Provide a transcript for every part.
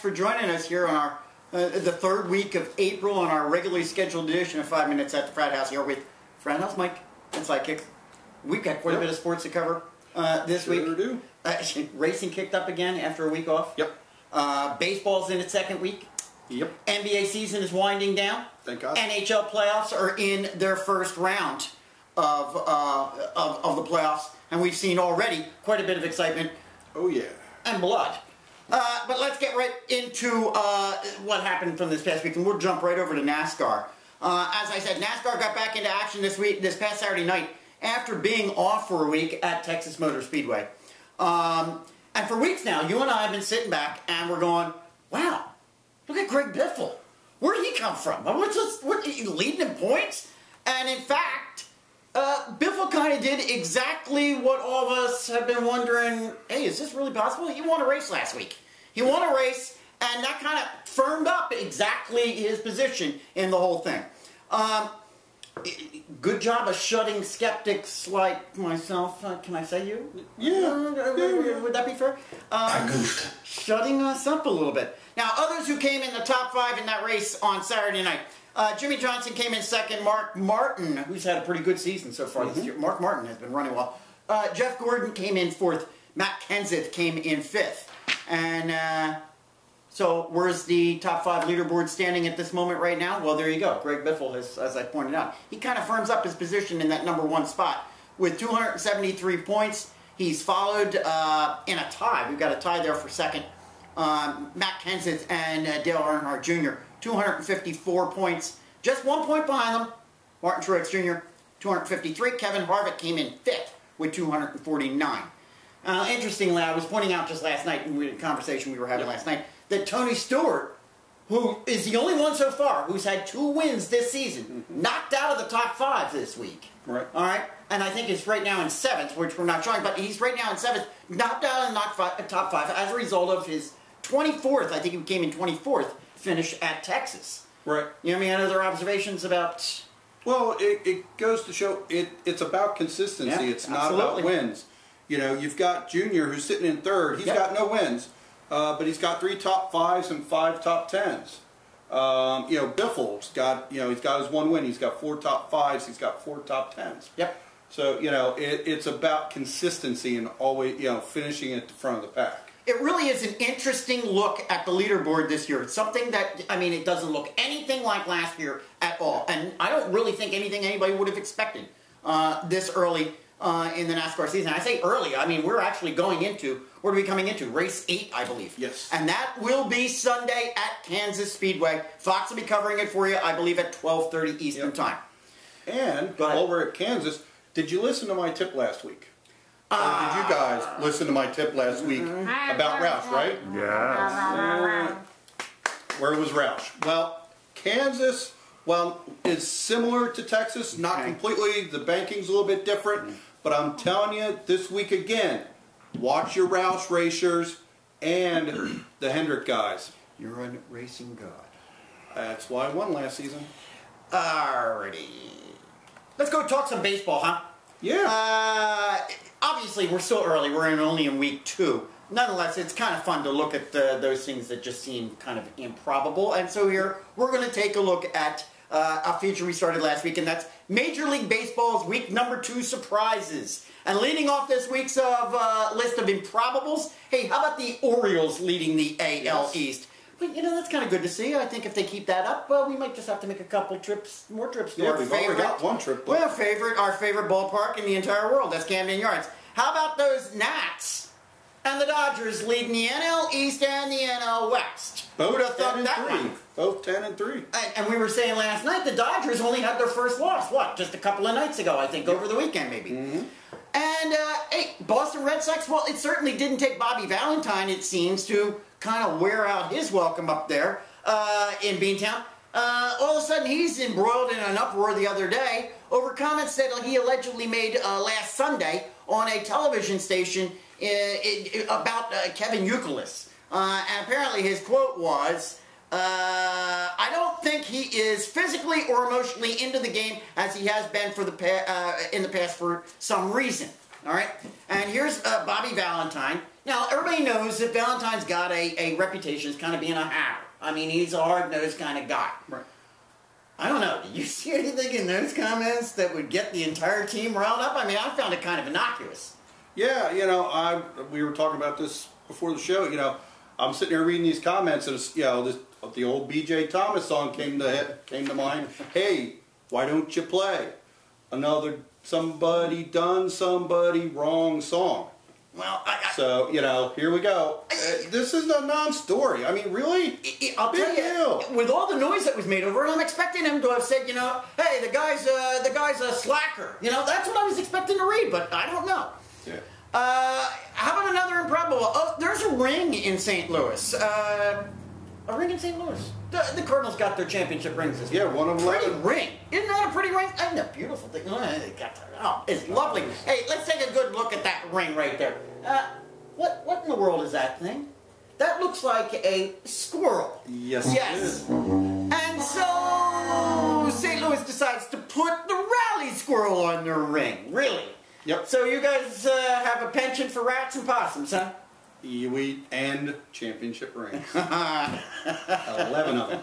for joining us here on our the third week of April on our regularly scheduled edition of 5 Minutes at the Frat House here with Frat House Mike and Sidekick. We've got quite a bit of sports to cover this week. Sure do. Racing kicked up again after a week off. Yep. Baseball's in its second week. Yep. NBA season is winding down. Thank God. NHL playoffs are in their first round of the playoffs, and we've seen already quite a bit of excitement. Oh yeah. And blood. But let's get right into what happened from this past week, and we'll jump right over to NASCAR. As I said, NASCAR got back into action this past Saturday night after being off for a week at Texas Motor Speedway. And for weeks now, you and I have been sitting back and we're going, wow, look at Greg Biffle. Where did he come from? What he leading in points? And in fact, Biffle kind of did exactly what all of us have been wondering, hey, is this really possible? He won a race last week. He won a race, and that kind of firmed up exactly his position in the whole thing. Good job of shutting skeptics like myself. Can I say you? Yeah. Would that be fair? I goofed. Shutting us up a little bit. Now, others who came in the top 5 in that race on Saturday night. Jimmy Johnson came in second. Mark Martin, who's had a pretty good season so far this year. Mark Martin has been running well. Jeff Gordon came in 4th. Matt Kenseth came in 5th. And so where's the top 5 leaderboard standing at this moment right now? Well, there you go. Greg Biffle, as I pointed out. He kind of firms up his position in that #1 spot with 273 points. He's followed in a tie. We've got a tie there for second. Matt Kenseth and Dale Earnhardt Jr., 254 points. Just 1 point behind them. Martin Truex Jr., 253. Kevin Harvick came in 5th with 249. Interestingly, I was pointing out just last night in the conversation we were having last night that Tony Stewart, who is the only one so far who's had 2 wins this season, knocked out of the top 5 this week. Right. All right? And I think he's right now in 7th, which we're not showing, but he's right now in 7th, knocked out of the top 5 as a result of his 24th, I think he came in 24th, finish at Texas. Right. You know, any other observations about... Well, it goes to show it's about consistency. Yeah, it's not about wins. You know, you've got Junior who's sitting in 3rd. He's got no wins, but he's got 3 top 5s and 5 top 10s. You know, Biffle's got he's got his 1 win. He's got 4 top 5s. He's got 4 top 10s. Yep. So you know, it's about consistency and always finishing at the front of the pack. It really is an interesting look at the leaderboard this year. It's something that, I mean, it doesn't look anything like last year at all. And I don't really think anything anybody would have expected this early in the NASCAR season. I say early, I mean, we're actually going into, what are we coming into? Race 8, I believe. Yes. And that will be Sunday at Kansas Speedway. Fox will be covering it for you, I believe, at 12:30 Eastern Time. And while we're at Kansas, did you listen to my tip last week? Or did you guys listen to my tip last week about Roush, right? Yeah. Where was Roush? Well, Kansas, is similar to Texas, not completely. The banking's a little bit different. But I'm telling you, this week again, watch your Roush racers and the Hendrick guys. You're a racing god. That's why I won last season. Alrighty. Let's go talk some baseball, huh? Yeah. Obviously, we're still early. We're only in week 2. Nonetheless, it's kind of fun to look at those things that just seem kind of improbable. And so here, we're going to take a look at a feature we started last week, and that's Major League Baseball's week #2 surprises. And leading off this week's list of improbables, hey, how about the Orioles leading the AL East? But, you know, that's kind of good to see. I think if they keep that up, well, we might just have to make a couple more trips to our we've favorite. already got 1 trip. Well, our favorite ballpark in the entire world. That's Camden Yards. How about those Nats and the Dodgers leading the NL East and the NL West? Who would have thought that one? Both 10-3. And we were saying last night the Dodgers only had their first loss, just a couple of nights ago, I think, over the weekend maybe. And, hey, Boston Red Sox, well, it certainly didn't take Bobby Valentine, it seems, to kind of wear out his welcome up there in Beantown. All of a sudden, he's embroiled in an uproar the other day over comments that he allegedly made last Sunday on a television station about Kevin Youkilis. And apparently his quote was, I don't think he is physically or emotionally into the game as he has been for in the past for some reason. All right? And here's Bobby Valentine. Now, everybody knows that Valentine's got a reputation as kind of being a hatter. I mean, he's a hard-nosed kind of guy. Right. I don't know. Do you see anything in those comments that would get the entire team riled up? I mean, I found it kind of innocuous. Yeah, we were talking about this before the show. I'm sitting there reading these comments, and the old B.J. Thomas song came to mind. Hey, why don't you play another somebody done somebody wrong song? Well, so here we go. This is a non-story. I mean, really? I'll tell you, with all the noise that was made over it, I'm expecting him to have said, hey, the guy's a slacker. That's what I was expecting to read, but I don't know. Yeah. How about another improbable? Oh, there's a ring in St. Louis. A ring in St. Louis. The Cardinals got their championship rings this year. Yeah, one of them. Pretty ring. Isn't that a pretty ring? Isn't a beautiful thing? Oh, it's lovely. Hey, let's take a good look at that ring right there. What in the world is that thing? That looks like a squirrel. Yes. Yes. And so St. Louis decides to put the rally squirrel on their ring. Really? Yep. So you guys have a penchant for rats and possums, huh? We and championship rings. 11 of them.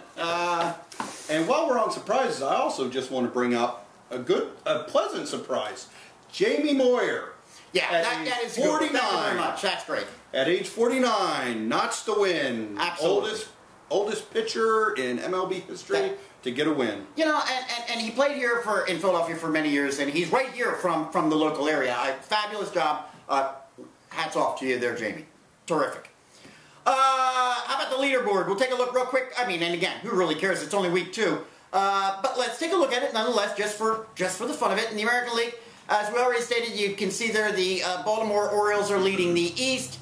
And while we're on surprises, I also just want to bring up a pleasant surprise. Jamie Moyer. Yeah, that is 49. Good. Thank you very much. That's great. At age 49, notched to win. Absolutely. Oldest pitcher in MLB history to get a win. And he played here in Philadelphia for many years, and he's right here from the local area. Fabulous job. Hats off to you there, Jamie. Terrific. How about the leaderboard? We'll take a look real quick. I mean, and again, who really cares? It's only week 2. But let's take a look at it nonetheless, just for the fun of it. In the American League, as we already stated, you can see there the Baltimore Orioles are leading the East.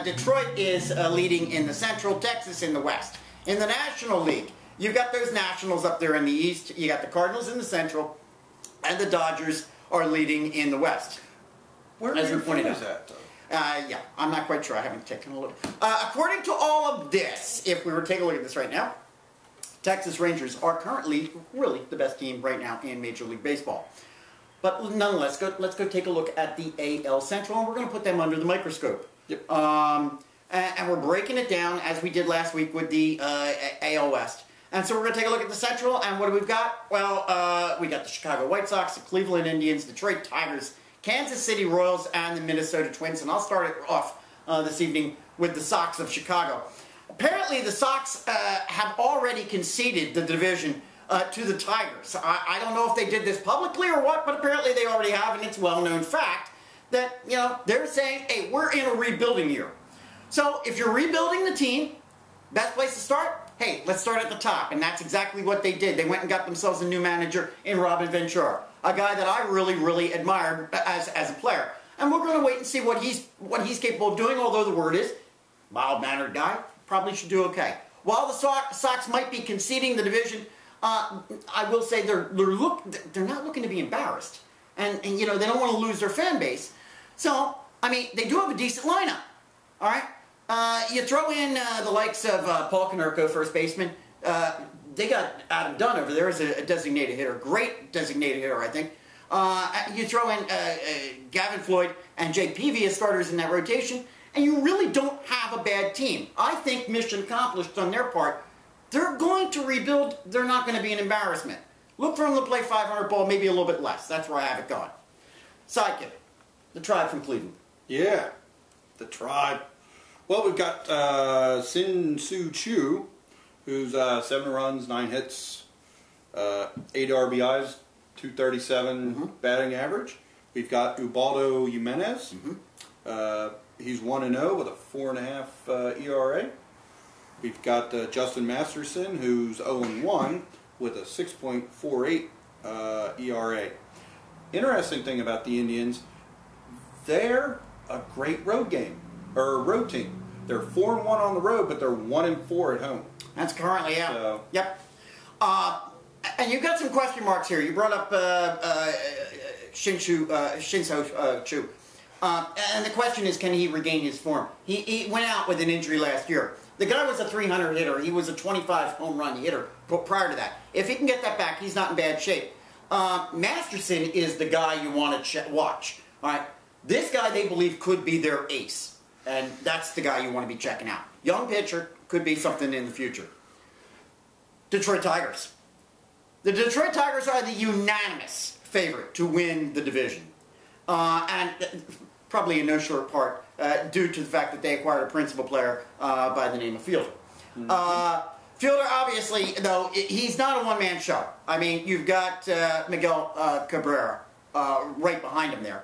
Detroit is leading in the Central. Texas in the West. In the National League, you've got those Nationals up there in the East. You got the Cardinals in the Central, and the Dodgers are leading in the West. Where as are we pointed your out. fingers at, though? Yeah, I'm not quite sure. I haven't taken a look. According to all of this, if we were to take a look at this right now, Texas Rangers are currently really the best team right now in Major League Baseball. But nonetheless, let's go take a look at the AL Central, and we're going to put them under the microscope. Yep. And we're breaking it down as we did last week with the AL West. And so we're going to take a look at the Central, and what do we got? Well, we got the Chicago White Sox, the Cleveland Indians, Detroit Tigers, Kansas City Royals, and the Minnesota Twins. And I'll start it off this evening with the Sox of Chicago. Apparently, the Sox have already conceded the division to the Tigers. I don't know if they did this publicly or what, but apparently they already have, and it's a well-known fact that, they're saying, hey, we're in a rebuilding year. So if you're rebuilding the team, best place to start, hey, let's start at the top. And that's exactly what they did. They went and got themselves a new manager in Robin Ventura, a guy that I really, really admired as a player. And we're going to wait and see what he's capable of doing, although the word is, mild-mannered guy, probably should do okay. While the Sox might be conceding the division, I will say they're not looking to be embarrassed. And they don't want to lose their fan base. So, I mean, they do have a decent lineup. All right? You throw in the likes of Paul Konerko, first baseman. They got Adam Dunn over there as a designated hitter. Great designated hitter, I think. You throw in Gavin Floyd and Jake Peavy as starters in that rotation, and you really don't have a bad team. I think mission accomplished on their part. They're going to rebuild. They're not going to be an embarrassment. Look for them to play 500 ball, maybe a little bit less. That's where I have it going. Sidekick, the Tribe from Cleveland. Yeah, the Tribe. Well, we've got Sin Soo Choo, who's 7 runs, 9 hits, 8 RBIs, 237 batting average. We've got Ubaldo Jimenez. He's 1-0 with a 4.5 ERA. We've got Justin Masterson, who's 0-1 with a 6.48 ERA. Interesting thing about the Indians, they're a great road team. They're 4-1 on the road, but they're 1-4 at home. That's currently out. So. Yep. And you've got some question marks here. You brought up Shin-Soo Choo. And the question is, can he regain his form? He went out with an injury last year. The guy was a 300 hitter. He was a 25 home run hitter prior to that. If he can get that back, he's not in bad shape. Masterson is the guy you want to watch. All right, this guy they believe could be their ace. And that's the guy you want to be checking out. Young pitcher, could be something in the future. Detroit Tigers. The Detroit Tigers are the unanimous favorite to win the division. And probably in no short part due to the fact that they acquired a principal player by the name of Fielder. Fielder, obviously, though, he's not a one-man show. I mean, you've got Miguel Cabrera right behind him there,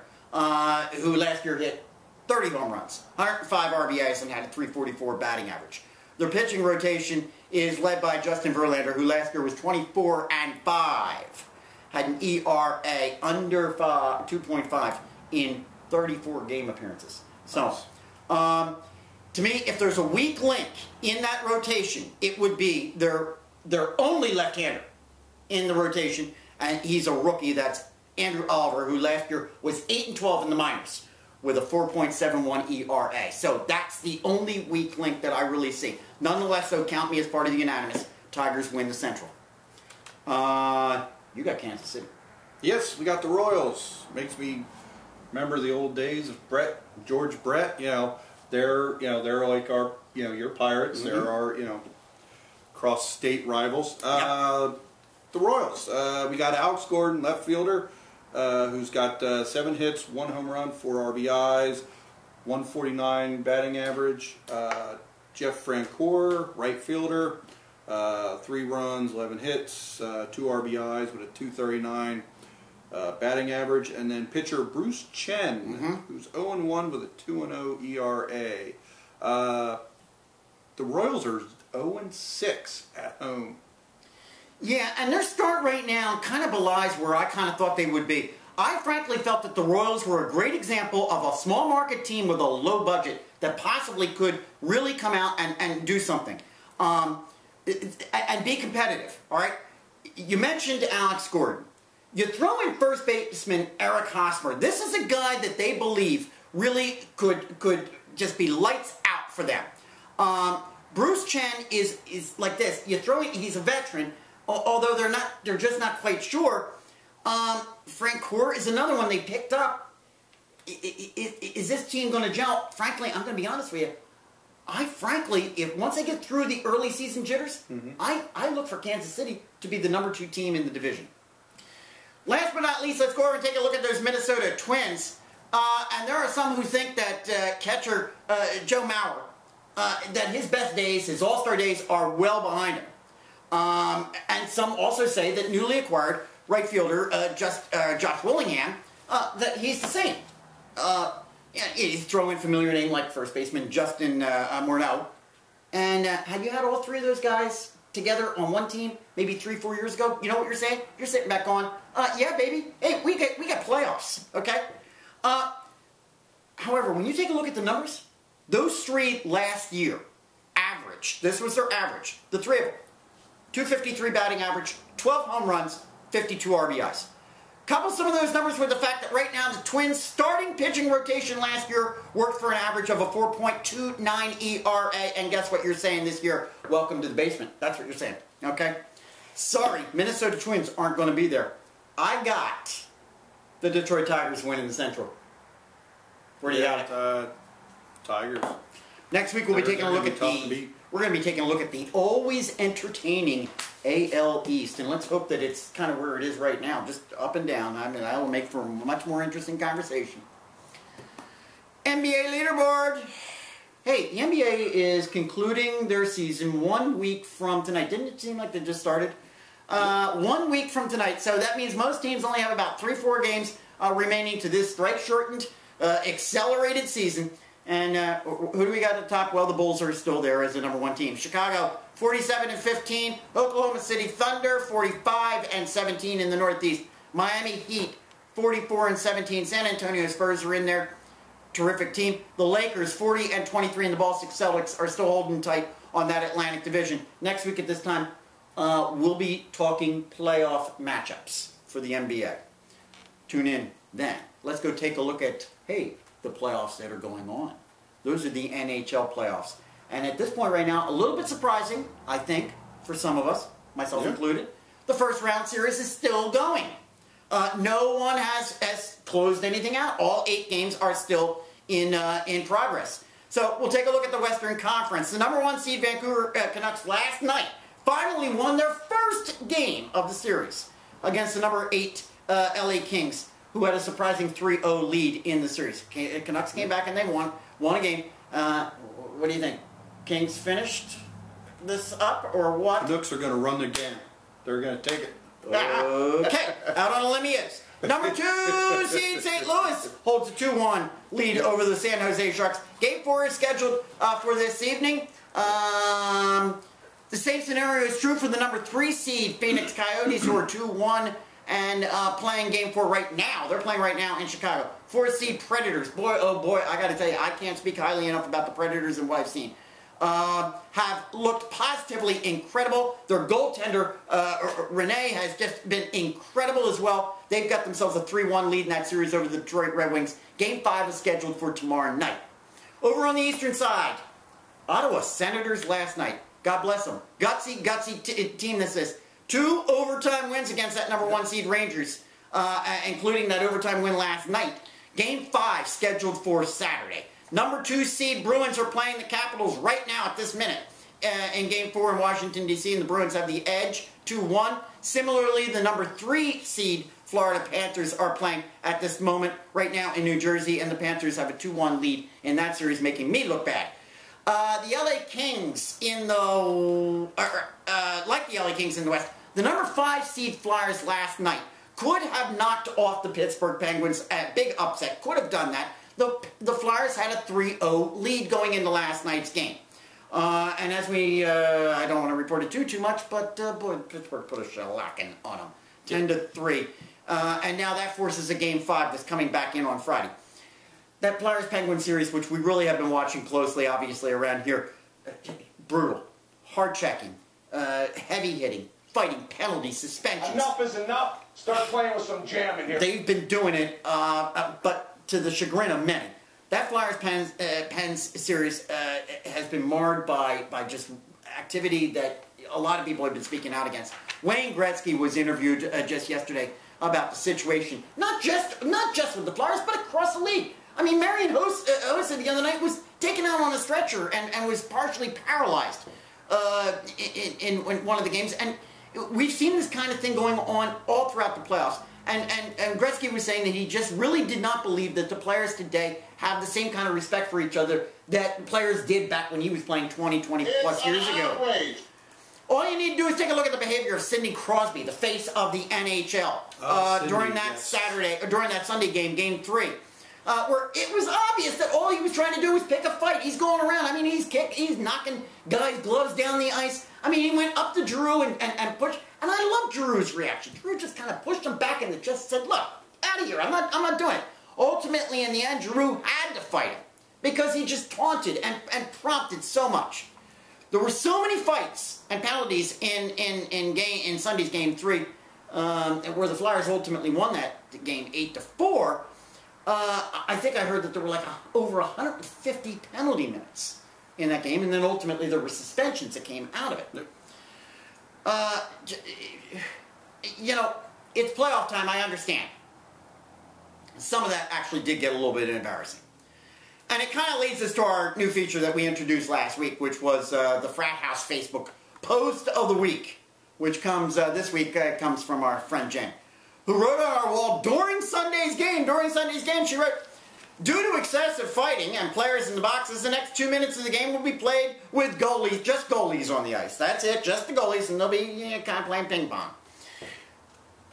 who last year hit 30 home runs, 105 RBIs, and had a .344 batting average. Their pitching rotation is led by Justin Verlander, who last year was 24-5, had an ERA under 2.5 in 34 game appearances. So, to me, if there's a weak link in that rotation, it would be their only left-hander in the rotation, and he's a rookie. That's Andrew Oliver, who last year was 8-12 in the minors with a 4.71 ERA. So that's the only weak link that I really see. Nonetheless, though, count me as part of the unanimous. Tigers win the Central. You got Kansas City. Yes, we got the Royals. Makes me remember the old days of George Brett. They're like our, your Pirates. Mm-hmm. They're our, cross-state rivals. Yep. The Royals. We got Alex Gordon, left fielder, who's got 7 hits, 1 home run, 4 RBIs, 149 batting average. Jeff Francoeur, right fielder, 3 runs, 11 hits, 2 RBIs with a 239 batting average. And then pitcher Bruce Chen, who's 0-1 with a 2.0 ERA. The Royals are 0-6 at home. Yeah, and their start right now kind of belies where I kind of thought they would be. I frankly felt that the Royals were a great example of a small market team with a low budget that possibly could really come out and do something. And be competitive, all right? You mentioned Alex Gordon. You throw in first baseman Eric Hosmer. This is a guy that they believe really could just be lights out for them. Bruce Chen is like this. You throw in, he's a veteran, although they're just not quite sure. Francoeur is another one they picked up. Is this team going to gel? Frankly, I'm going to be honest with you. If once they get through the early season jitters, I look for Kansas City to be the number 2 team in the division. Last but not least, let's go over and take a look at those Minnesota Twins. And there are some who think that catcher Joe Mauer, that his best days, his all-star days, are well behind him. And some also say that newly acquired right fielder Josh Willingham, that he's the same. He's throwing a familiar name like first baseman Justin Morneau. And had you had all 3 of those guys together on one team maybe 3-4 years ago, you know what you're saying? You're sitting back going, yeah, baby. Hey, we got playoffs, okay? However, when you take a look at the numbers, those 3 last year average. This was their average. The 3 of them. 253 batting average, 12 home runs, 52 RBIs. Couple some of those numbers with the fact that right now the Twins' starting pitching rotation last year worked for an average of a 4.29 ERA, and guess what you're saying this year? Welcome to the basement. That's what you're saying, okay? Sorry, Minnesota Twins aren't going to be there. I got the Detroit Tigers winning the Central. Where do you got it? Tigers. Next week we'll be taking a look at we're going to be taking a look at the always entertaining AL East, and let's hope that it's kind of where it is right now, just up and down. I mean, that will make for a much more interesting conversation. NBA leaderboard. Hey, the NBA is concluding their season 1 week from tonight. Didn't it seem like they just started? 1 week from tonight, so that means most teams only have about 3-4 games remaining to this strike-shortened, accelerated season. And who do we got at the top? Well, the Bulls are still there as the number 1 team. Chicago, 47-15. Oklahoma City Thunder, 45-17 in the Northeast. Miami Heat, 44-17. San Antonio Spurs are in there. Terrific team. The Lakers, 40-23, and the Boston Celtics are still holding tight on that Atlantic Division. Next week at this time, we'll be talking playoff matchups for the NBA. Tune in then. Let's go take a look at, the playoffs that are going on. Those are the NHL playoffs. And at this point right now, a little bit surprising, I think, for some of us, myself included, the first round series is still going. No one has closed anything out. All 8 games are still in progress. So we'll take a look at the Western Conference. The number 1 seed Vancouver Canucks last night finally won their first game of the series against the number 8 LA Kings, who had a surprising 3-0 lead in the series. Canucks came back and they won a game. What do you think? Kings finished this up or what? Canucks are going to run the game. They're going to take it. Okay, out on a limb he is. Number 2 seed St. Louis holds a 2-1 lead over the San Jose Sharks. Game 4 is scheduled for this evening. The same scenario is true for the number 3 seed Phoenix Coyotes, who are 2-1 and playing Game 4 right now. They're playing right now in Chicago. 4 seed Predators. Boy, oh boy, I got to tell you, I can't speak highly enough about the Predators and what I've seen. Have looked positively incredible. Their goaltender, Rene, has just been incredible as well. They've got themselves a 3-1 lead in that series over the Detroit Red Wings. Game 5 is scheduled for tomorrow night. Over on the eastern side, Ottawa Senators last night. God bless them. Gutsy team this is. 2 overtime wins against that number 1 seed Rangers, including that overtime win last night. Game 5 scheduled for Saturday. Number 2 seed Bruins are playing the Capitals right now at this minute in Game 4 in Washington, D.C., and the Bruins have the edge, 2-1. Similarly, the number 3 seed Florida Panthers are playing at this moment right now in New Jersey, and the Panthers have a 2-1 lead in that series, making me look bad. The LA Kings in the, like the LA Kings in the West, the number 5 seed Flyers last night could have knocked off the Pittsburgh Penguins at big upset, could have done that. The Flyers had a 3-0 lead going into last night's game. And as we, I don't want to report it too much, but boy, Pittsburgh put a shellacking on them. 10-3. And now that forces a Game 5 that's coming back in on Friday. That Flyers-Penguins series, which we really have been watching closely, obviously, around here, brutal, hard-checking, heavy-hitting, fighting, penalties, suspensions. Enough is enough. Start playing with some jam in here. They've been doing it, but to the chagrin of many. That Flyers-Pens series has been marred by just activity that a lot of people have been speaking out against. Wayne Gretzky was interviewed just yesterday about the situation, not just with the Flyers, but across the league. I mean, Marian Hossa the other night was taken out on a stretcher and was partially paralyzed in one of the games. And we've seen this kind of thing going on all throughout the playoffs. And Gretzky was saying that he just really did not believe that the players today have the same kind of respect for each other that players did back when he was playing 20 plus years ago. Outrage. All you need to do is take a look at the behavior of Sidney Crosby, the face of the NHL, during that Sunday game, Game 3. Where it was obvious that all he was trying to do was pick a fight. He's going around. I mean, he's knocking guys' gloves down the ice. I mean, he went up to Drew and pushed. And I love Drew's reaction. Drew just kind of pushed him back in the chest and said, look, out of here. I'm not doing it. Ultimately, in the end, Drew had to fight him because he just taunted and prompted so much. There were so many fights and penalties in Sunday's Game 3 where the Flyers ultimately won that game 8-4. I think I heard that there were like over 150 penalty minutes in that game, and then ultimately there were suspensions that came out of it. You know, it's playoff time, I understand. Some of that actually did get a little bit embarrassing. And it kind of leads us to our new feature that we introduced last week, which was the Frat House Facebook Post of the Week, which comes this week, comes from our friend Jen, who wrote on our wall during Sunday's game, she wrote, due to excessive fighting and players in the boxes, the next 2 minutes of the game will be played with goalies, just goalies on the ice. That's it, just the goalies, and they'll be kind of playing ping pong.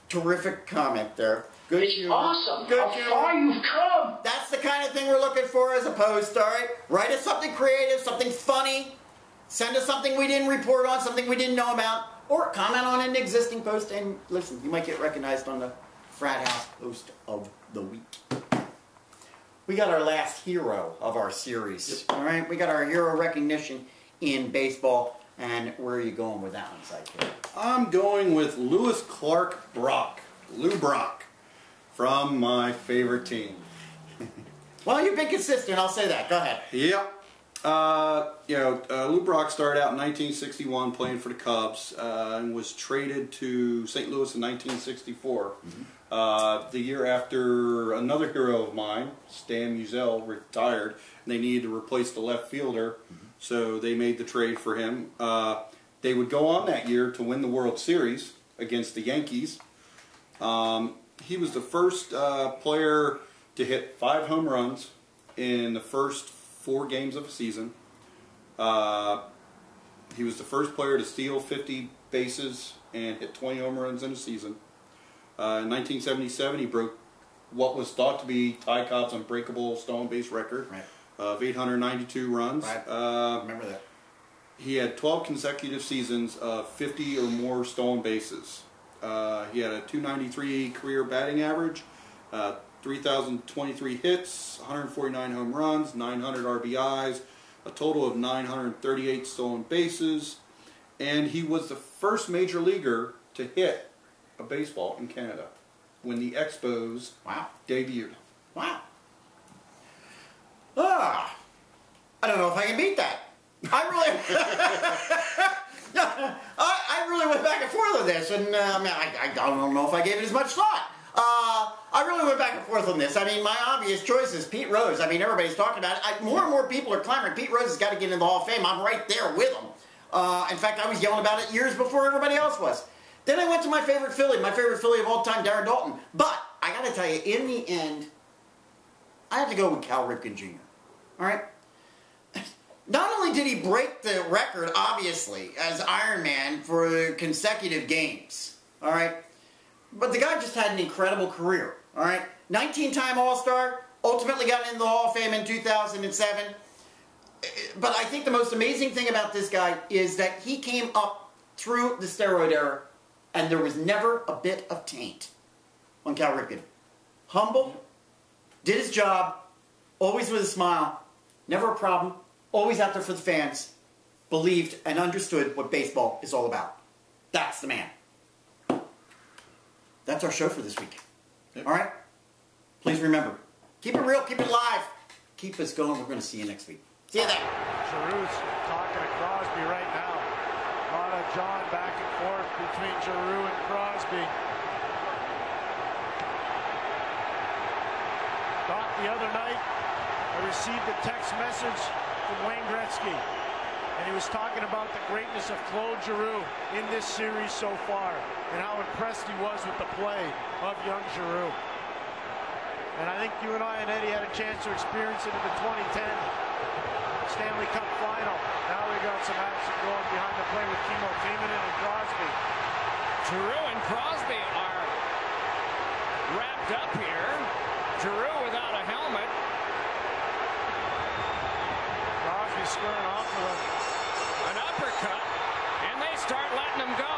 Terrific comment there. Good It's awesome. Good How far you've come. That's the kind of thing we're looking for as a post, all right? Write us something creative, something funny. Send us something we didn't report on, something we didn't know about. Or comment on an existing post, and listen, you might get recognized on the Frat House Post of the Week. We got our last hero of our series, all right? We got our hero recognition in baseball, and where are you going with that one, Sidekick? I'm going with Lewis Clark Brock, Lou Brock, from my favorite team. Well, you've been consistent, I'll say that. Go ahead. Yep. Lou Brock started out in 1961 playing for the Cubs and was traded to St. Louis in 1964. The year after another hero of mine, Stan Musial, retired, and they needed to replace the left fielder, so they made the trade for him. They would go on that year to win the World Series against the Yankees. He was the first player to hit 5 home runs in the first 4 games of a season. He was the first player to steal 50 bases and hit 20 home runs in a season. In 1977, he broke what was thought to be Ty Cobb's unbreakable stolen base record of 892 runs. Remember that. He had 12 consecutive seasons of 50 or more stolen bases. He had a .293 career batting average, 3,023 hits, 149 home runs, 900 RBIs, a total of 938 stolen bases, and he was the first major leaguer to hit a baseball in Canada when the Expos debuted. Wow. I don't know if I can beat that. I really went back and forth on this, and I don't know if I gave it as much thought. I really went back and forth on this. I mean, my obvious choice is Pete Rose. I mean, everybody's talking about it. More and more people are clamoring. Pete Rose has got to get in the Hall of Fame. I'm right there with him. In fact, I was yelling about it years before everybody else was. Then I went to my favorite Philly of all time, Darren Dalton. But I got to tell you, in the end, I have to go with Cal Ripken Jr. All right? Not only did he break the record, obviously, as Iron Man for consecutive games, all right, but the guy just had an incredible career, all right? 19-time All-Star, ultimately got into the Hall of Fame in 2007. But I think the most amazing thing about this guy is that he came up through the steroid era, and there was never a bit of taint on Cal Ripken. Humble, did his job, always with a smile, never a problem. Always out there for the fans, believed and understood what baseball is all about. That's the man. That's our show for this week. All right? Please remember, keep it real, keep it live. Keep us going. We're going to see you next week. See you then. Giroux's talking to Crosby right now. A lot of John back and forth between Giroux and Crosby. Thought the other night I received a text message from Wayne Gretzky, and he was talking about the greatness of Claude Giroux in this series so far, and how impressed he was with the play of young Giroux. And I think you and I and Eddie had a chance to experience it in the 2010 Stanley Cup Final. Now we got some action going behind the play with Kimmo Timonen and Crosby. Giroux and Crosby are wrapped up here. Giroux without a helmet. Crosby squaring off with an uppercut, and they start letting him go.